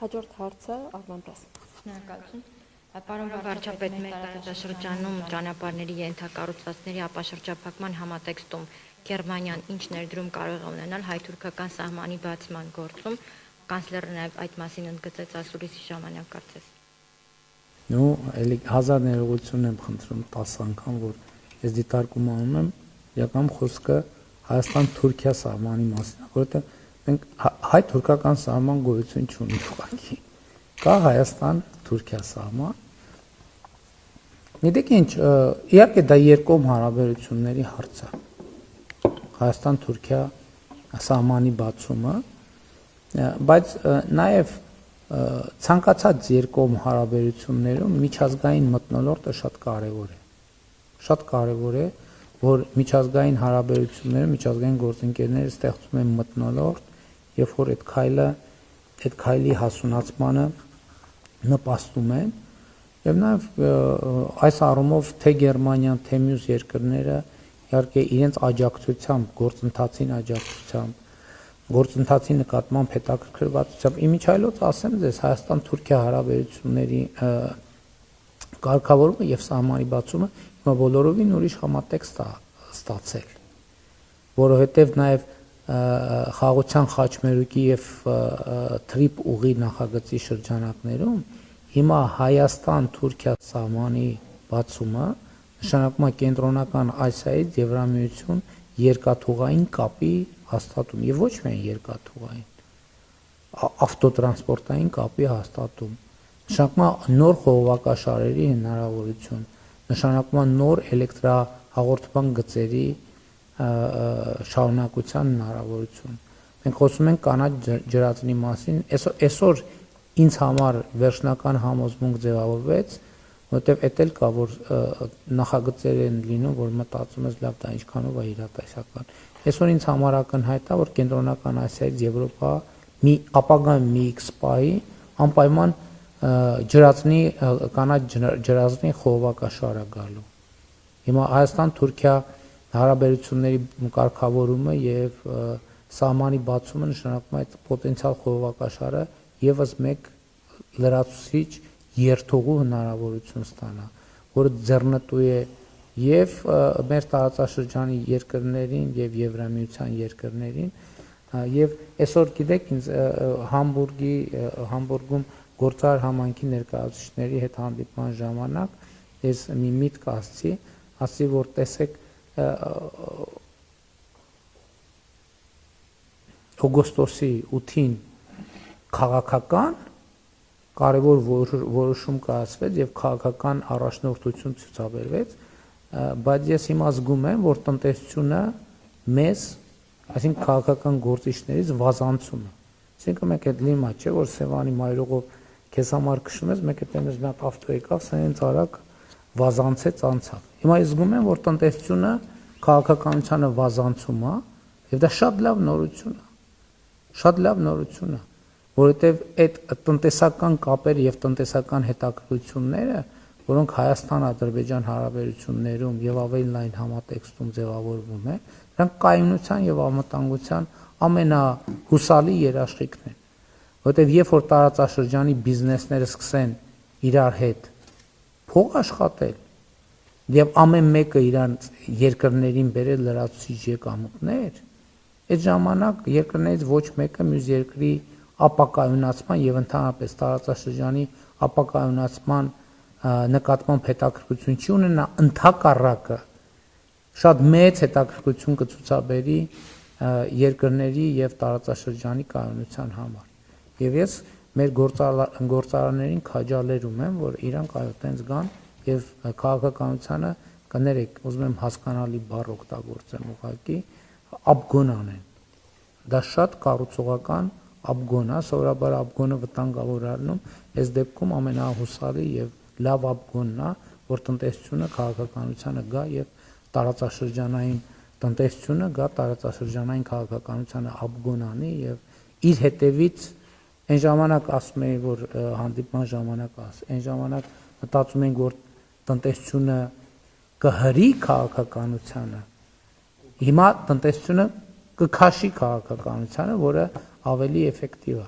Հաջորդ հարցը Արմանդաս։ Շնորհակալություն։ Պարոն վարչապետ, մեր տարածաշրջանում ճանապարհների ենթակառուցվածքների ապաշրջափակման համատեքստում Գերմանիան ինչ ներդրում կարող է ունենալ հայ-թուրքական սահմանի բացման գործում, կանցլերը նաև այդ մասին ընդգծեց ասուլիսի ժամանակ կարծես։ Ну, էլի 1000 ներողություն եմ խնդրում 10 անգամ, որ ես դիտարկում անում եմ, իրական խոսքը Հայաստան-Թուրքիա սահմանի մասին, որովհետև մենք հայ-թուրքական սահման գոյություն չունի ուղղակի։ Կա Հայաստան-Թուրքիա սահման։ Գիտեք ինչ, իհարկե դա երկկողմ հարաբերությունների հարց է։ Հայաստան-Թուրքիա սահմանի բացումը, բայց նաև ցանկացած երկկողմ հարաբերություններում միջազգային մթնոլորտը շատ կարևոր է։ Շատ կարևոր է, որ միջազգային հարաբերությունները, միջազգային գործընկերները ստեղծում են մթնոլորտ, երբ որ այդ քայլի հասունացմանը նպաստում են, եւ նաեւ այս առումով թե Գերմանիան, թե մյուս երկրները իհարկե իրենց աջակցությամբ, գործընթացի նկատմամբ հետաքրքրվածությամբ, իմիջայլոց ասեմ ձեզ, Հայաստան-Թուրքիա հարաբերությունների կարգավորումը եւ սահմանի բացումը հիմա բոլորովին ուրիշ համատեքստ է ստացել, որովհետեւ նաեւ խաղաղության խաչմերուկի եւ թրիպ ուղի նախագծի շրջանակներում հիմա Հայաստան-Թուրքիա սահմանի բացումը նշանակում է կենտրոնական Ասիայից Եվրամիություն երկաթուղային կապի հաստատում եւ ոչ միայն երկաթուղային, ավտոտրանսպորտային կապի հաստատում, նշանակում է նոր խողովակաշարերի հնարավորություն, նշանակում է նոր էլեկտրահաղորդման գծերի շարունակության հնարավորություն։ Մենք խոսում ենք կանաչ ջրածնի մասին, այսօր ինձ համար վերջնական համոզմունք ձևավորվեց, որովհետև էդ էլ կա, որ նախագծեր են լինում, որ մտածում ես լավ դա ինչքանով է իրատեսական։ Այսօր ինձ համար ակնհայտ է, որ կենտրոնական Ասիայից Եվրոպա մի ապագա մի X պահի անպայման ջրածնի կանաչ ջրածնի խողովակաշար է գալու։ Հիմա Հայաստան-Թուրքիա հարաբերությունների կարգավորումը եւ սահմանի բացումը նշանակում է այդ պոտենցիալ խողովակաշարը եւս մեկ լրացուցիչ երթուղու հնարավորություն ստանա, որը ձեռնտու է եւ մեր տարածաշրջանի երկրներին եւ Եվրամիության երկրներին եւ այսօր գիտեք ինձ Համբուրգում գործար համայնքի ներկայացուցիչների հետ հանդիպման ժամանակ ես մի միտք ասացի, որ տեսեք օգոստոսի 8-ին քաղաքական կարևոր որոշում կայացվեց եւ քաղաքական առաջնորդություն ցուցաբերվեց, բայց ես հիմա զգում եմ, որ տնտեսությունը մեզ, այսինքն քաղաքական գործիչներից վազանցում է։ Այսինքն մեկ այդ լիմա չէ, որ Սևանի մայրուղով քեզ համար քշում ես, մեկ էլ մի հատ ավտո եկավ, սենց արագ վազանցեց անցավ։ Հիմա ես զգում եմ, որ տնտեսությունը քաղաքականությանը վազանցում է եւ դա շատ լավ նորություն է։ Շատ լավ նորություն է, որովհետև այդ տնտեսական կապերը եւ տնտեսական հետաքրքրությունները, որոնք Հայաստան-Ադրբեջան հարաբերություններում եւ ավելի լայն համատեքստում ձևավորվում է, դրանք կայունության եւ անվտանգության ամենահուսալի երաշխիքն են, որովհետև երբ որ տարածաշրջանի բիզնեսները սկսեն իրար հետ փող աշխատել եւ ամեն մեկը իրանց երկրներին բերել լրացուցիչ եկամուտներ, այդ ժամանակ երկրներից ոչ մեկը մյուս երկրի ապակայունացման եւ ընդհանրապես տարածաշրջանի ապակայունացման նկատմամբ հետաքրքրություն չի ունենա, ընդհակառակը շատ մեծ հետաքրքրություն կցուցաբերի երկրների եւ տարածաշրջանի կայունության համար։ Եվ ես մեր գործարաններին քաջալերում եմ, որ իրանք այո տենց գան եւ քաղաքականությանը կներեք, ուզում եմ հասկանալի բառ օգտագործեմ ուղղակի աբգոն անեն։ Դա շատ կառուցողական աբգոն է, սովորաբար աբգոնը վտանգավոր առնում, այս դեպքում ամենահուսալի եւ լավ աբգոնն է, որ տնտեսությունը քաղաքականությանը գա եւ տարածաշրջանային տնտեսությունը գա տարածաշրջանային քաղաքականությանը աբգոն անի եւ իր հետևից այն ժամանակ ասում էի, որ հանդիպման ժամանակ այն ժամանակ մտածում ենք, որ տնտեսությունը կհրի քաղաքականությանը, հիմա տնտեսությունը կքաշի քաղաքականությանը, որը ավելի էֆեկտիվ է։